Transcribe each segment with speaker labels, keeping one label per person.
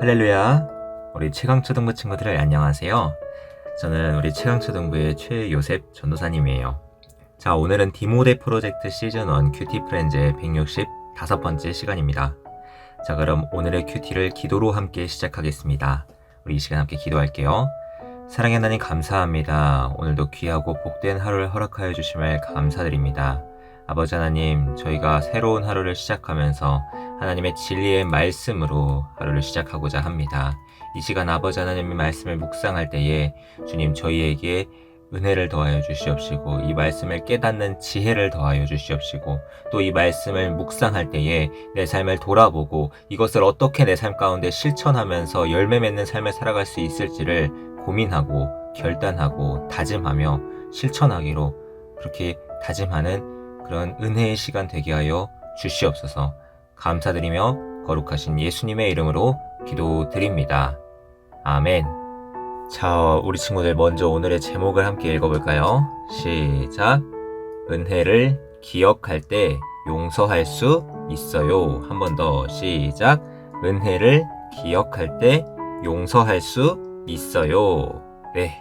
Speaker 1: 할렐루야. 우리 최강초등부 친구들 안녕하세요. 저는 우리 최강초등부의 최요셉 전도사님이에요. 자, 오늘은 디모데 프로젝트 시즌1 큐티 프렌즈의 165번째 시간입니다. 자, 그럼 오늘의 큐티를 기도로 함께 시작하겠습니다. 우리 이 시간 함께 기도할게요. 사랑의 하나님 감사합니다. 오늘도 귀하고 복된 하루를 허락하여 주심을 감사드립니다. 아버지 하나님, 저희가 새로운 하루를 시작하면서 하나님의 진리의 말씀으로 하루를 시작하고자 합니다. 이 시간 아버지 하나님의 말씀을 묵상할 때에 주님 저희에게 은혜를 더하여 주시옵시고 이 말씀을 깨닫는 지혜를 더하여 주시옵시고 또 이 말씀을 묵상할 때에 내 삶을 돌아보고 이것을 어떻게 내 삶 가운데 실천하면서 열매 맺는 삶을 살아갈 수 있을지를 고민하고 결단하고 다짐하며 실천하기로 그렇게 다짐하는 그런 은혜의 시간 되게 하여 주시옵소서. 감사드리며 거룩하신 예수님의 이름으로 기도드립니다. 아멘. 자, 우리 친구들 먼저 오늘의 제목을 함께 읽어볼까요? 시작. 은혜를 기억할 때 용서할 수 있어요. 한 번 더 시작. 은혜를 기억할 때 용서할 수 있어요. 네.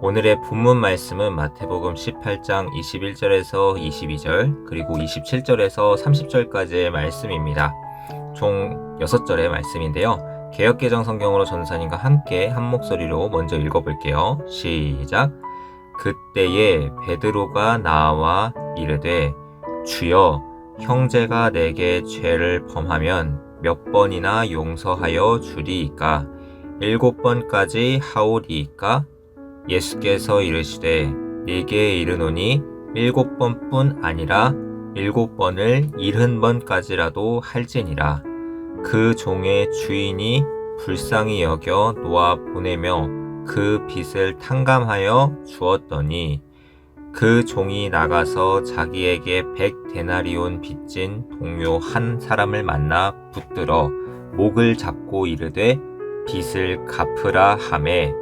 Speaker 1: 오늘의 본문 말씀은 마태복음 18장 21절에서 22절 그리고 27절에서 30절까지의 말씀입니다. 총 6절의 말씀인데요. 개역개정 성경으로 전도사님과 함께 한 목소리로 먼저 읽어볼게요. 시작. 그때에 베드로가 나와 이르되 주여 형제가 내게 죄를 범하면 몇 번이나 용서하여 주리이까 7번까지 하오리이까 예수께서 이르시되 네게 이르노니 7번뿐 아니라 7번을 70번까지라도 할지니라. 그 종의 주인이 불쌍히 여겨 놓아 보내며 그 빚을 탕감하여 주었더니 그 종이 나가서 자기에게 100데나리온 빚진 동료 한 사람을 만나 붙들어 목을 잡고 이르되 빚을 갚으라 하매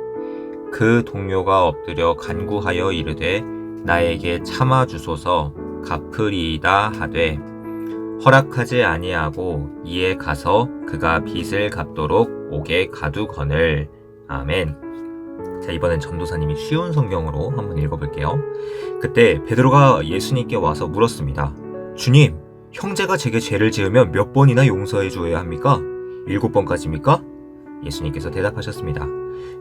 Speaker 1: 그 동료가 엎드려 간구하여 이르되 나에게 참아 주소서 갚으리이다 하되 허락하지 아니하고 이에 가서 그가 빚을 갚도록 옥에 가두거늘. 아멘. 자, 이번엔 전도사님이 쉬운 성경으로 한번 읽어볼게요. 그때 베드로가 예수님께 와서 물었습니다. 주님, 형제가 제게 죄를 지으면 몇 번이나 용서해 주어야 합니까? 7번까지입니까? 예수님께서 대답하셨습니다.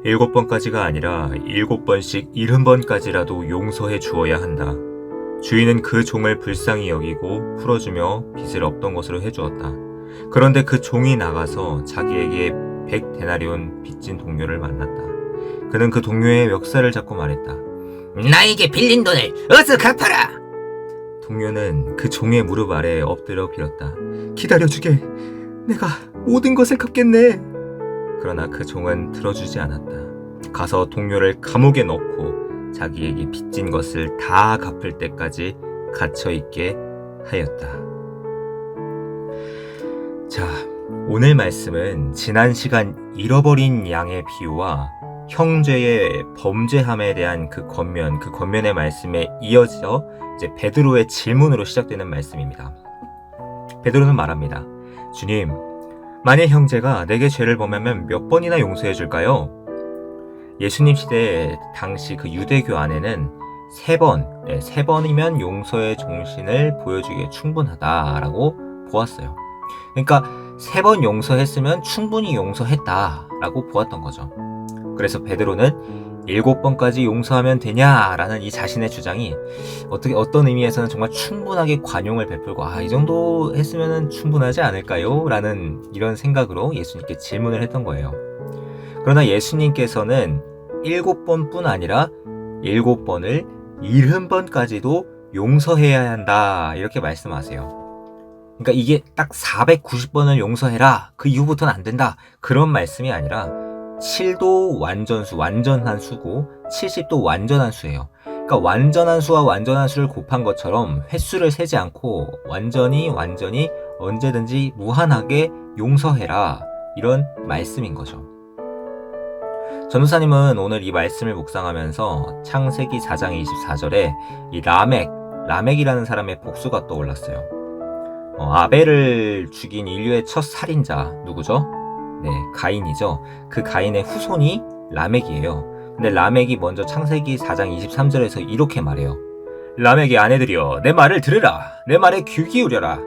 Speaker 1: 7번까지가 아니라 7번씩 70번까지라도 용서해 주어야 한다. 주인은 그 종을 불쌍히 여기고 풀어주며 빚을 없던 것으로 해주었다. 그런데 그 종이 나가서 자기에게 100데나리온 빚진 동료를 만났다. 그는 그 동료의 멱살을 잡고 말했다.
Speaker 2: 나에게 빌린 돈을 어서 갚아라!
Speaker 1: 동료는 그 종의 무릎 아래 엎드려 빌었다. 기다려주게. 내가 모든 것을 갚겠네. 그러나 그 종은 들어주지 않았다. 가서 동료를 감옥에 넣고 자기에게 빚진 것을 다 갚을 때까지 갇혀있게 하였다. 자, 오늘 말씀은 지난 시간 잃어버린 양의 비유와 형제의 범죄함에 대한 그 권면의 말씀에 이어져 이제 베드로의 질문으로 시작되는 말씀입니다. 베드로는 말합니다. 주님, 만일 형제가 내게 죄를 범하면 몇 번이나 용서해 줄까요? 예수님 시대 당시 그 유대교 안에는 3번, 3번이면 용서의 정신을 보여주기에 충분하다라고 보았어요. 그러니까 3번 용서했으면 충분히 용서했다라고 보았던 거죠. 그래서 베드로는 7번까지 용서하면 되냐라는 이 자신의 주장이 어떤 의미에서는 정말 충분하게 관용을 베풀고 이 정도 했으면 충분하지 않을까요? 라는 이런 생각으로 예수님께 질문을 했던 거예요. 그러나 예수님께서는 7번뿐 아니라 7번을 70번까지도 용서해야 한다 이렇게 말씀하세요. 그러니까 이게 딱 490번을 용서해라 그 이후부터는 안 된다 그런 말씀이 아니라 7도 완전한 수고 70도 완전한 수예요. 그러니까 완전한 수와 완전한 수를 곱한 것처럼 횟수를 세지 않고 완전히 언제든지 무한하게 용서해라 이런 말씀인 거죠. 전도사님은 오늘 이 말씀을 묵상하면서 창세기 4장 24절에 이 라멕이라는 사람의 복수가 떠올랐어요. 아벨을 죽인 인류의 첫 살인자 누구죠? 네, 가인이죠. 그 가인의 후손이 라멕이에요. 근데 라멕이 먼저 창세기 4장 23절에서 이렇게 말해요. 라멕의 아내들이여, 내 말을 들으라. 내 말에 귀 기울여라.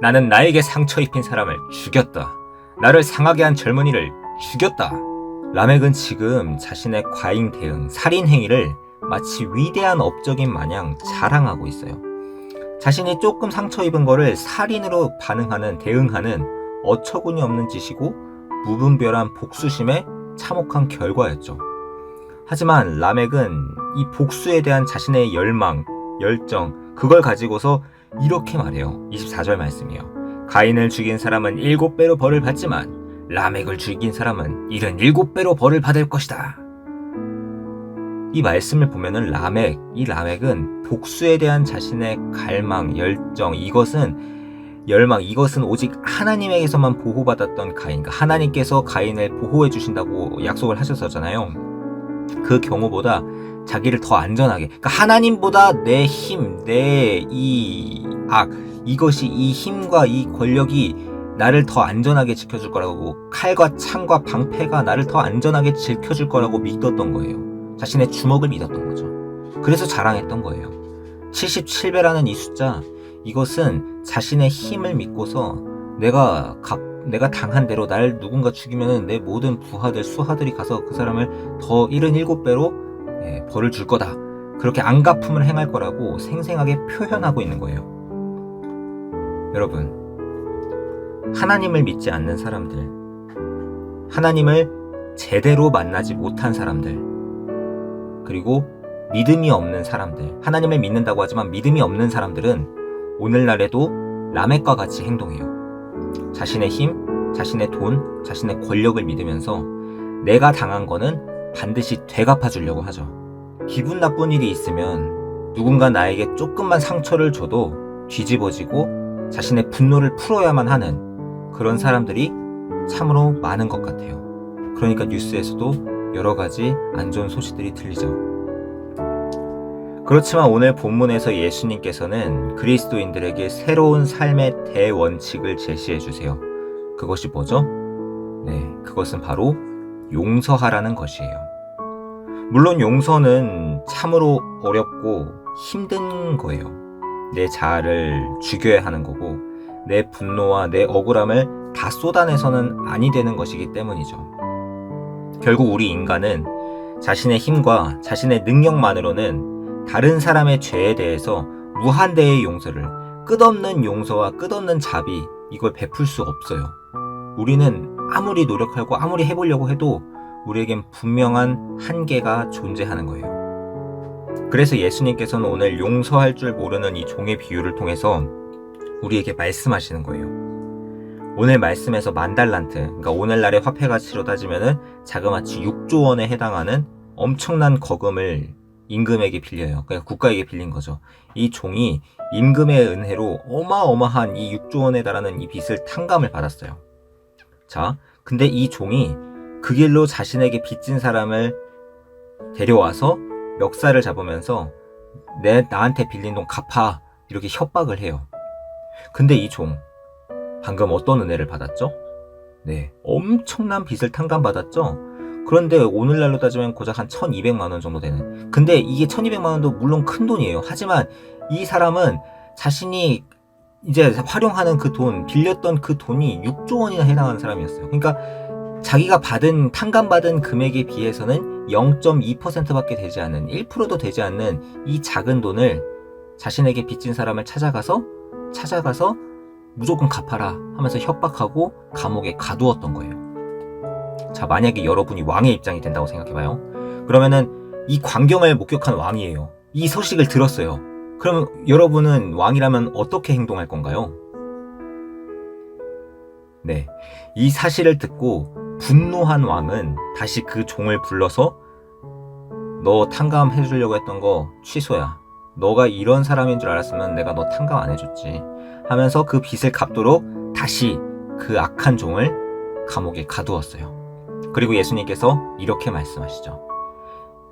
Speaker 1: 나는 나에게 상처 입힌 사람을 죽였다. 나를 상하게 한 젊은이를 죽였다. 라멕은 지금 자신의 과잉 대응, 살인 행위를 마치 위대한 업적인 마냥 자랑하고 있어요. 자신이 조금 상처 입은 거를 살인으로 대응하는 어처구니 없는 짓이고 무분별한 복수심에 참혹한 결과였죠. 하지만 라멕은 이 복수에 대한 자신의 열망, 열정, 그걸 가지고서 이렇게 말해요. 24절 말씀이에요. 가인을 죽인 사람은 7배로 벌을 받지만 라멕을 죽인 사람은 77배로 벌을 받을 것이다. 이 말씀을 보면은 이 라멕은 복수에 대한 자신의 갈망, 열정, 이것은 오직 하나님에게서만 보호받았던 가인, 그러니까 하나님께서 가인을 보호해 주신다고 약속을 하셨었잖아요. 그 경우보다 자기를 더 안전하게, 그러니까 하나님보다 내 힘, 내 이 힘과 이 권력이 나를 더 안전하게 지켜줄 거라고, 칼과 창과 방패가 나를 더 안전하게 지켜줄 거라고 믿었던 거예요. 자신의 주먹을 믿었던 거죠. 그래서 자랑했던 거예요. 77배라는 이 숫자, 이것은 자신의 힘을 믿고서 내가 당한 대로 날 누군가 죽이면 내 모든 부하들, 수하들이 가서 그 사람을 더 77배로 벌을 줄 거다. 그렇게 안갚음을 행할 거라고 생생하게 표현하고 있는 거예요. 여러분, 하나님을 믿지 않는 사람들, 하나님을 제대로 만나지 못한 사람들, 그리고 믿음이 없는 사람들, 하나님을 믿는다고 하지만 믿음이 없는 사람들은 오늘날에도 라멕과 같이 행동해요. 자신의 힘, 자신의 돈, 자신의 권력을 믿으면서 내가 당한 거는 반드시 되갚아 주려고 하죠. 기분 나쁜 일이 있으면 누군가 나에게 조금만 상처를 줘도 뒤집어지고 자신의 분노를 풀어야만 하는 그런 사람들이 참으로 많은 것 같아요. 그러니까 뉴스에서도 여러 가지 안 좋은 소식들이 들리죠. 그렇지만 오늘 본문에서 예수님께서는 그리스도인들에게 새로운 삶의 대원칙을 제시해 주세요. 그것이 뭐죠? 네, 그것은 바로 용서하라는 것이에요. 물론 용서는 참으로 어렵고 힘든 거예요. 내 자아를 죽여야 하는 거고 내 분노와 내 억울함을 다 쏟아내서는 아니 되는 것이기 때문이죠. 결국 우리 인간은 자신의 힘과 자신의 능력만으로는 다른 사람의 죄에 대해서 무한대의 용서를, 끝없는 용서와 끝없는 자비, 이걸 베풀 수 없어요. 우리는 아무리 노력하고 아무리 해보려고 해도 우리에겐 분명한 한계가 존재하는 거예요. 그래서 예수님께서는 오늘 용서할 줄 모르는 이 종의 비유를 통해서 우리에게 말씀하시는 거예요. 오늘 말씀에서 10,000달란트, 그러니까 오늘날의 화폐 가치로 따지면은 자그마치 6조 원에 해당하는 엄청난 거금을 임금에게 빌려요. 그러니까 국가에게 빌린 거죠. 이 종이 임금의 은혜로 어마어마한 이 6조 원에 달하는 이 빚을 탕감을 받았어요. 자, 근데 이 종이 그 길로 자신에게 빚진 사람을 데려와서 멱살을 잡으면서 나한테 빌린 돈 갚아, 이렇게 협박을 해요. 근데 이 종 방금 어떤 은혜를 받았죠? 네, 엄청난 빚을 탕감받았죠? 그런데 오늘날로 따지면 고작 한 1,200만 원 정도 되는, 근데 이게 1,200만 원도 물론 큰 돈이에요. 하지만 이 사람은 자신이 이제 활용하는 그 돈, 빌렸던 그 돈이 6조 원이나 해당하는 사람이었어요. 그러니까 자기가 탕감받은 금액에 비해서는 0.2%밖에 되지 않는, 1%도 되지 않는 이 작은 돈을 자신에게 빚진 사람을 찾아가서 무조건 갚아라 하면서 협박하고 감옥에 가두었던 거예요. 자, 만약에 여러분이 왕의 입장이 된다고 생각해봐요. 그러면은 이 광경을 목격한 왕이에요. 이 소식을 들었어요. 그러면 여러분은 왕이라면 어떻게 행동할 건가요? 네, 이 사실을 듣고 분노한 왕은 다시 그 종을 불러서 너 탕감해주려고 했던 거 취소야. 너가 이런 사람인 줄 알았으면 내가 너 탕감 안 해줬지 하면서 그 빚을 갚도록 다시 그 악한 종을 감옥에 가두었어요. 그리고 예수님께서 이렇게 말씀하시죠.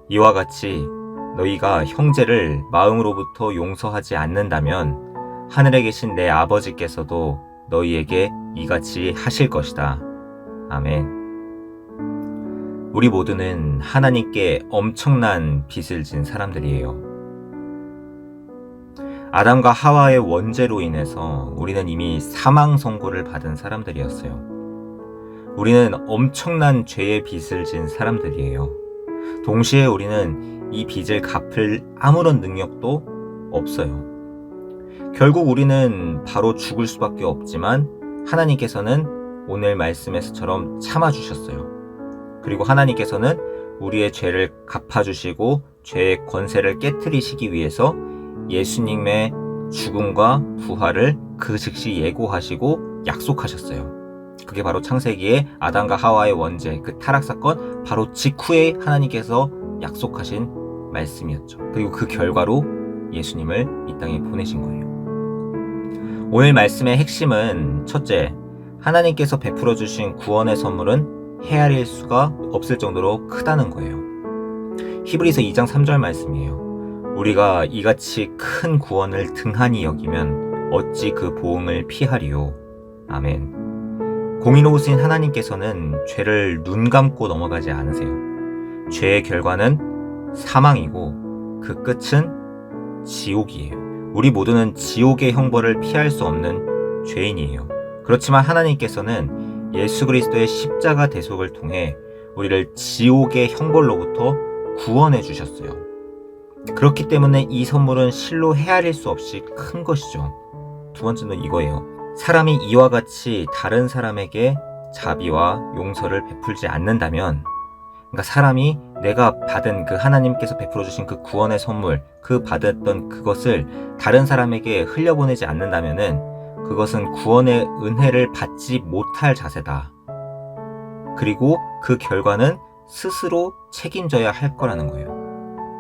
Speaker 1: 이와 같이 너희가 형제를 마음으로부터 용서하지 않는다면 하늘에 계신 내 아버지께서도 너희에게 이같이 하실 것이다. 아멘. 우리 모두는 하나님께 엄청난 빚을 진 사람들이에요. 아담과 하와의 원죄로 인해서 우리는 이미 사망 선고를 받은 사람들이었어요. 우리는 엄청난 죄의 빚을 진 사람들이에요. 동시에 우리는 이 빚을 갚을 아무런 능력도 없어요. 결국 우리는 바로 죽을 수밖에 없지만 하나님께서는 오늘 말씀에서처럼 참아주셨어요. 그리고 하나님께서는 우리의 죄를 갚아주시고 죄의 권세를 깨트리시기 위해서 예수님의 죽음과 부활을 그 즉시 예고하시고 약속하셨어요. 그게 바로 창세기의 아담과 하와의 원죄, 그 타락사건 바로 직후에 하나님께서 약속하신 말씀이었죠. 그리고 그 결과로 예수님을 이 땅에 보내신 거예요. 오늘 말씀의 핵심은 첫째, 하나님께서 베풀어 주신 구원의 선물은 헤아릴 수가 없을 정도로 크다는 거예요. 히브리서 2장 3절 말씀이에요. 우리가 이같이 큰 구원을 등한히 여기면 어찌 그 보응을 피하리요. 아멘. 공의로우신 하나님께서는 죄를 눈 감고 넘어가지 않으세요. 죄의 결과는 사망이고 그 끝은 지옥이에요. 우리 모두는 지옥의 형벌을 피할 수 없는 죄인이에요. 그렇지만 하나님께서는 예수 그리스도의 십자가 대속을 통해 우리를 지옥의 형벌로부터 구원해 주셨어요. 그렇기 때문에 이 선물은 실로 헤아릴 수 없이 큰 것이죠. 두 번째는 이거예요. 사람이 이와 같이 다른 사람에게 자비와 용서를 베풀지 않는다면, 그러니까 사람이 내가 받은 그 하나님께서 베풀어 주신 그 구원의 선물, 그 받았던 그것을 다른 사람에게 흘려보내지 않는다면은 그것은 구원의 은혜를 받지 못할 자세다. 그리고 그 결과는 스스로 책임져야 할 거라는 거예요.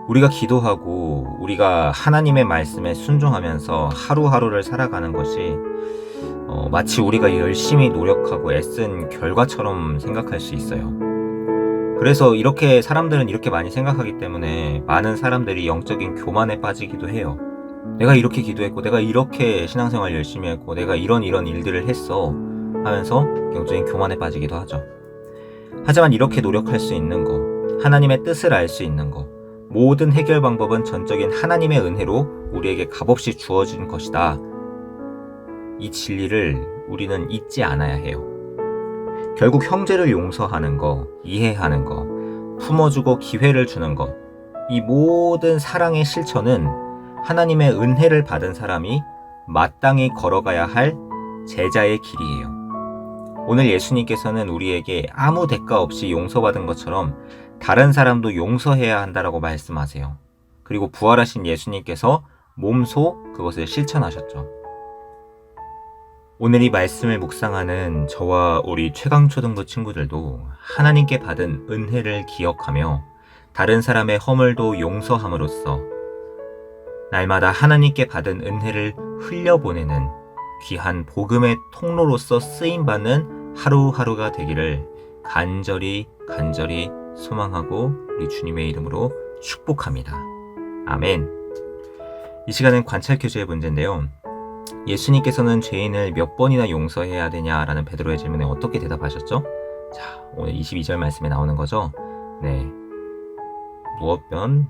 Speaker 1: 우리가 기도하고 우리가 하나님의 말씀에 순종하면서 하루하루를 살아가는 것이 마치 우리가 열심히 노력하고 애쓴 결과처럼 생각할 수 있어요. 그래서 사람들은 이렇게 많이 생각하기 때문에 많은 사람들이 영적인 교만에 빠지기도 해요. 내가 이렇게 기도했고, 내가 이렇게 신앙생활 열심히 했고, 내가 이런 일들을 했어 하면서 영적인 교만에 빠지기도 하죠. 하지만 이렇게 노력할 수 있는 거, 하나님의 뜻을 알 수 있는 거, 모든 해결 방법은 전적인 하나님의 은혜로 우리에게 값없이 주어진 것이다. 이 진리를 우리는 잊지 않아야 해요. 결국 형제를 용서하는 거, 이해하는 거, 품어주고 기회를 주는 거, 이 모든 사랑의 실천은 하나님의 은혜를 받은 사람이 마땅히 걸어가야 할 제자의 길이에요. 오늘 예수님께서는 우리에게 아무 대가 없이 용서받은 것처럼 다른 사람도 용서해야 한다라고 말씀하세요. 그리고 부활하신 예수님께서 몸소 그것을 실천하셨죠. 오늘 이 말씀을 묵상하는 저와 우리 최강초등부 친구들도 하나님께 받은 은혜를 기억하며 다른 사람의 허물도 용서함으로써 날마다 하나님께 받은 은혜를 흘려보내는 귀한 복음의 통로로서 쓰임받는 하루하루가 되기를 간절히 소망하고 우리 주님의 이름으로 축복합니다. 아멘. 이 시간은 관찰교제의 문제인데요. 예수님께서는 죄인을 몇 번이나 용서해야 되냐라는 베드로의 질문에 어떻게 대답하셨죠? 자, 오늘 22절 말씀에 나오는 거죠. 네, 무엇 번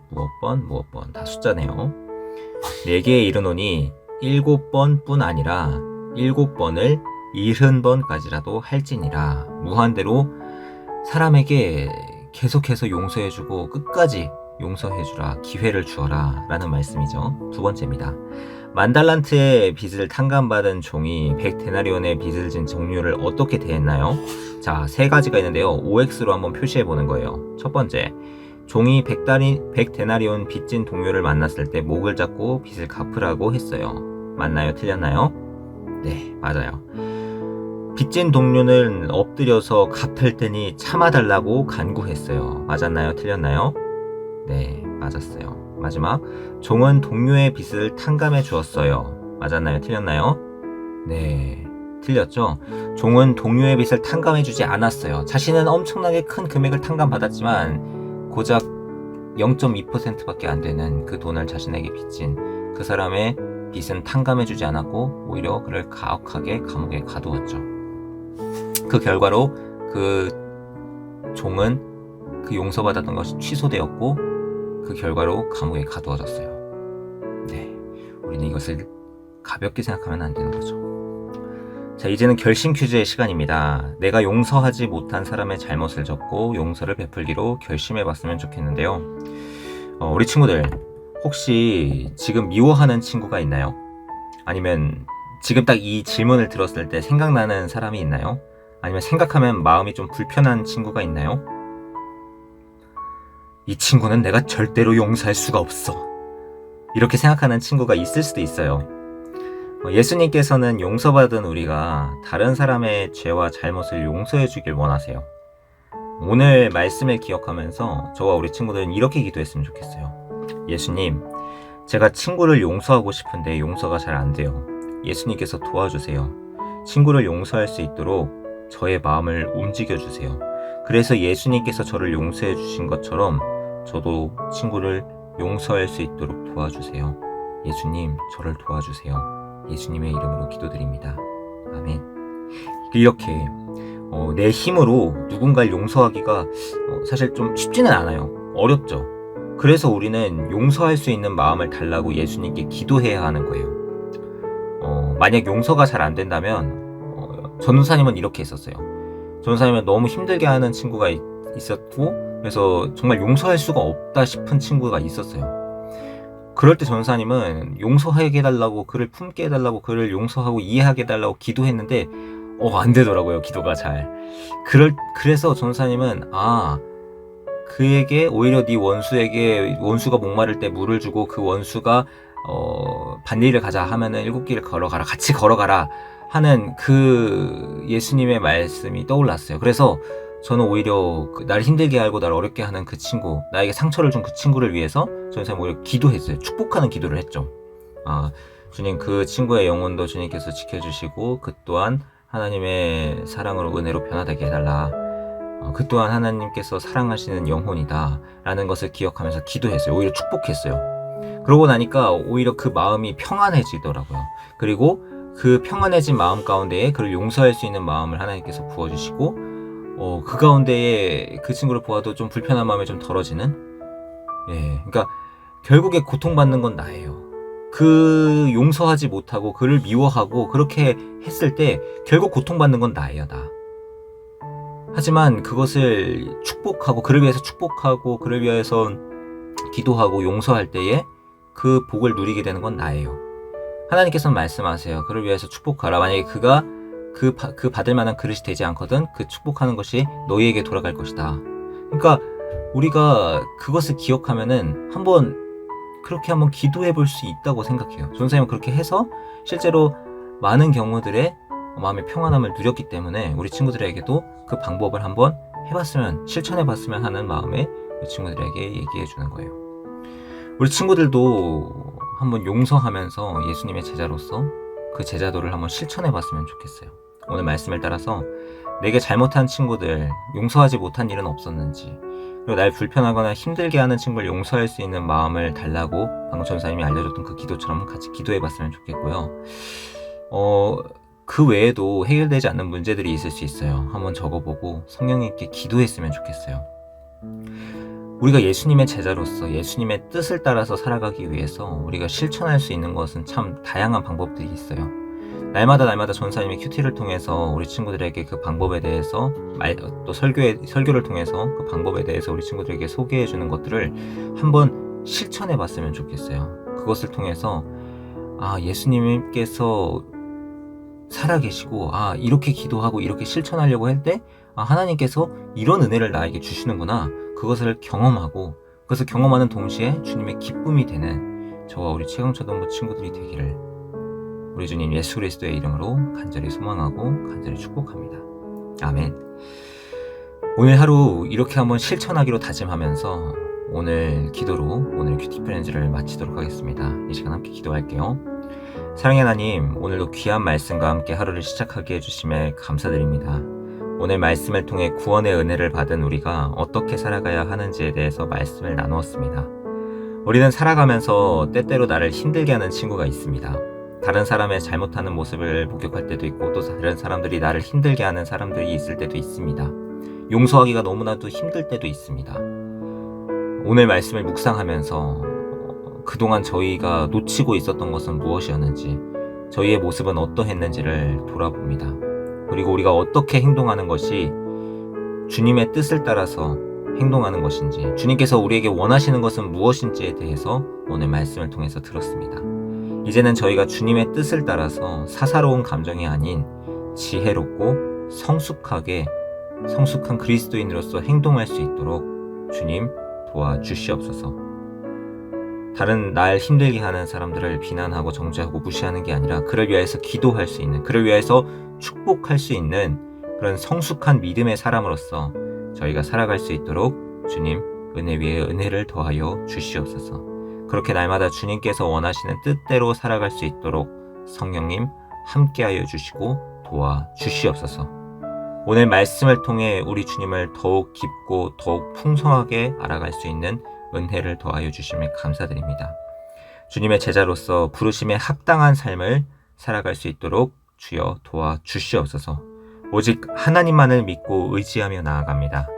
Speaker 1: 다 숫자네요. 4개에 이르노니 7번뿐 아니라 7번을 70번까지라도 할지니라. 무한대로 사람에게 계속해서 용서해주고 끝까지 용서해주라, 기회를 주어라 라는 말씀이죠. 두 번째입니다. 10,000달란트의 빚을 탕감받은 종이 100데나리온의 빚을 진 종류를 어떻게 대했나요? 자, 3가지가 있는데요. OX로 한번 표시해보는 거예요. 첫 번째, 종이 100데나리온 빚진 동료를 만났을 때 목을 잡고 빚을 갚으라고 했어요. 맞나요? 틀렸나요? 네, 맞아요. 빚진 동료는 엎드려서 갚을 테니 참아달라고 간구했어요. 맞았나요? 틀렸나요? 네, 맞았어요. 마지막, 종은 동료의 빚을 탕감해 주었어요. 맞았나요? 틀렸나요? 네, 틀렸죠? 종은 동료의 빚을 탕감해 주지 않았어요. 자신은 엄청나게 큰 금액을 탕감받았지만 고작 0.2%밖에 안 되는 그 돈을 자신에게 빚진 그 사람의 빚은 탕감해 주지 않았고 오히려 그를 가혹하게 감옥에 가두었죠. 그 결과로 그 종은 그 용서받았던 것이 취소되었고 그 결과로 감옥에 가두어졌어요. 네, 우리는 이것을 가볍게 생각하면 안 되는 거죠. 자, 이제는 결심 퀴즈의 시간입니다. 내가 용서하지 못한 사람의 잘못을 적고 용서를 베풀기로 결심해봤으면 좋겠는데요. 우리 친구들 혹시 지금 미워하는 친구가 있나요? 아니면 지금 딱 이 질문을 들었을 때 생각나는 사람이 있나요? 아니면 생각하면 마음이 좀 불편한 친구가 있나요? 이 친구는 내가 절대로 용서할 수가 없어. 이렇게 생각하는 친구가 있을 수도 있어요. 예수님께서는 용서받은 우리가 다른 사람의 죄와 잘못을 용서해 주길 원하세요. 오늘 말씀을 기억하면서 저와 우리 친구들은 이렇게 기도했으면 좋겠어요. 예수님, 제가 친구를 용서하고 싶은데 용서가 잘 안 돼요. 예수님께서 도와주세요. 친구를 용서할 수 있도록 저의 마음을 움직여주세요. 그래서 예수님께서 저를 용서해 주신 것처럼 저도 친구를 용서할 수 있도록 도와주세요. 예수님, 저를 도와주세요. 예수님의 이름으로 기도드립니다. 아멘. 이렇게 내 힘으로 누군가를 용서하기가 사실 좀 쉽지는 않아요. 어렵죠. 그래서 우리는 용서할 수 있는 마음을 달라고 예수님께 기도해야 하는 거예요. 만약 용서가 잘 안 된다면 전도사님은 이렇게 했었어요. 전도사님은 너무 힘들게 하는 친구가 있었고 그래서 정말 용서할 수가 없다 싶은 친구가 있었어요. 그럴 때 전도사님은 용서하게 해달라고, 그를 품게 해달라고, 그를 용서하고 이해하게 해달라고 기도했는데 안 되더라고요, 기도가 잘. 그래서 전도사님은 그에게 오히려 네 원수에게, 원수가 목마를 때 물을 주고 그 원수가 반일을 가자 하면은 7길을 걸어가라, 같이 걸어가라 하는 그 예수님의 말씀이 떠올랐어요. 그래서 저는 오히려 나를 힘들게 하고 나를 어렵게 하는 그 친구, 나에게 상처를 준 그 친구를 위해서 저는 오히려 기도했어요. 축복하는 기도를 했죠. 주님, 그 친구의 영혼도 주님께서 지켜주시고 그 또한 하나님의 사랑으로 은혜로 변화되게 해달라. 그 또한 하나님께서 사랑하시는 영혼이다 라는 것을 기억하면서 기도했어요. 오히려 축복했어요. 그러고 나니까 오히려 그 마음이 평안해지더라고요. 그리고 그 평안해진 마음 가운데에 그를 용서할 수 있는 마음을 하나님께서 부어주시고 그 가운데에 그 친구를 보아도 좀 불편한 마음이 좀 덜어지는, 그러니까 결국에 고통받는 건 나예요. 그 용서하지 못하고 그를 미워하고 그렇게 했을 때 결국 고통받는 건 나예요, 나. 하지만 그것을 축복하고 그를 위해서 축복하고 그를 위해서 기도하고 용서할 때에 그 복을 누리게 되는 건 나예요. 하나님께서는 말씀하세요. 그를 위해서 축복하라. 만약에 그가 그 받을 만한 그릇이 되지 않거든 그 축복하는 것이 너희에게 돌아갈 것이다. 그러니까 우리가 그것을 기억하면은 그렇게 한번 기도해 볼 수 있다고 생각해요. 전사님은 그렇게 해서 실제로 많은 경우들의 마음의 평안함을 누렸기 때문에 우리 친구들에게도 그 방법을 한번 실천해 봤으면 하는 마음에 우리 친구들에게 얘기해 주는 거예요. 우리 친구들도 한번 용서하면서 예수님의 제자로서 그 제자도를 한번 실천해 봤으면 좋겠어요. 오늘 말씀을 따라서 내게 잘못한 친구들, 용서하지 못한 일은 없었는지, 그리고 날 불편하거나 힘들게 하는 친구를 용서할 수 있는 마음을 달라고 방금 전사님이 알려줬던 그 기도처럼 같이 기도해 봤으면 좋겠고요. 그 외에도 해결되지 않는 문제들이 있을 수 있어요. 한번 적어보고 성령님께 기도했으면 좋겠어요. 우리가 예수님의 제자로서 예수님의 뜻을 따라서 살아가기 위해서 우리가 실천할 수 있는 것은 참 다양한 방법들이 있어요. 날마다 전사님의 큐티를 통해서 우리 친구들에게 그 방법에 대해서 또 설교를 통해서 그 방법에 대해서 우리 친구들에게 소개해 주는 것들을 한번 실천해 봤으면 좋겠어요. 그것을 통해서 예수님께서 살아계시고 이렇게 기도하고 이렇게 실천하려고 할 때 하나님께서 이런 은혜를 나에게 주시는구나, 그것을 경험하고 그것을 경험하는 동시에 주님의 기쁨이 되는 저와 우리 최강초등부 친구들이 되기를 우리 주님 예수 그리스도의 이름으로 간절히 소망하고 간절히 축복합니다. 아멘. 오늘 하루 이렇게 한번 실천하기로 다짐하면서 오늘 큐티 프렌즈를 마치도록 하겠습니다. 이 시간 함께 기도할게요. 사랑의 하나님, 오늘도 귀한 말씀과 함께 하루를 시작하게 해주심에 감사드립니다. 오늘 말씀을 통해 구원의 은혜를 받은 우리가 어떻게 살아가야 하는지에 대해서 말씀을 나누었습니다. 우리는 살아가면서 때때로 나를 힘들게 하는 친구가 있습니다. 다른 사람의 잘못하는 모습을 목격할 때도 있고 또 다른 사람들이 나를 힘들게 하는 사람들이 있을 때도 있습니다. 용서하기가 너무나도 힘들 때도 있습니다. 오늘 말씀을 묵상하면서 그동안 저희가 놓치고 있었던 것은 무엇이었는지, 저희의 모습은 어떠했는지를 돌아봅니다. 그리고 우리가 어떻게 행동하는 것이 주님의 뜻을 따라서 행동하는 것인지, 주님께서 우리에게 원하시는 것은 무엇인지에 대해서 오늘 말씀을 통해서 들었습니다. 이제는 저희가 주님의 뜻을 따라서 사사로운 감정이 아닌 지혜롭고 성숙한 그리스도인으로서 행동할 수 있도록 주님 도와주시옵소서. 다른 날 힘들게 하는 사람들을 비난하고 정죄하고 무시하는 게 아니라 그를 위해서 기도할 수 있는, 그를 위해서 축복할 수 있는 그런 성숙한 믿음의 사람으로서 저희가 살아갈 수 있도록 주님 은혜 위에 은혜를 더하여 주시옵소서. 그렇게 날마다 주님께서 원하시는 뜻대로 살아갈 수 있도록 성령님 함께하여 주시고 도와주시옵소서. 오늘 말씀을 통해 우리 주님을 더욱 깊고 더욱 풍성하게 알아갈 수 있는 은혜를 더하여 주심을 감사드립니다. 주님의 제자로서 부르심에 합당한 삶을 살아갈 수 있도록 주여 도와주시옵소서. 오직 하나님만을 믿고 의지하며 나아갑니다.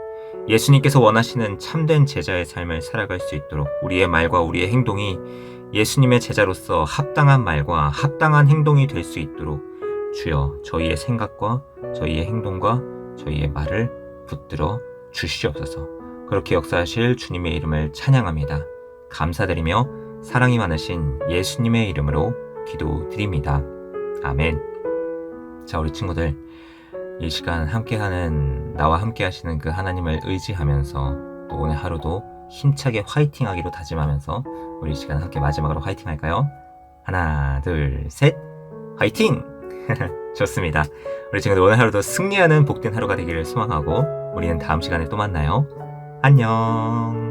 Speaker 1: 예수님께서 원하시는 참된 제자의 삶을 살아갈 수 있도록 우리의 말과 우리의 행동이 예수님의 제자로서 합당한 말과 합당한 행동이 될 수 있도록 주여 저희의 생각과 저희의 행동과 저희의 말을 붙들어 주시옵소서. 그렇게 역사하실 주님의 이름을 찬양합니다. 감사드리며 사랑이 많으신 예수님의 이름으로 기도드립니다. 아멘. 자, 우리 친구들, 이 시간 나와 함께 하시는 그 하나님을 의지하면서 또 오늘 하루도 힘차게 화이팅 하기로 다짐하면서 우리 시간 함께 마지막으로 화이팅 할까요? 하나, 둘, 셋, 화이팅! 좋습니다. 우리 친구들 오늘 하루도 승리하는 복된 하루가 되기를 소망하고 우리는 다음 시간에 또 만나요. 안녕.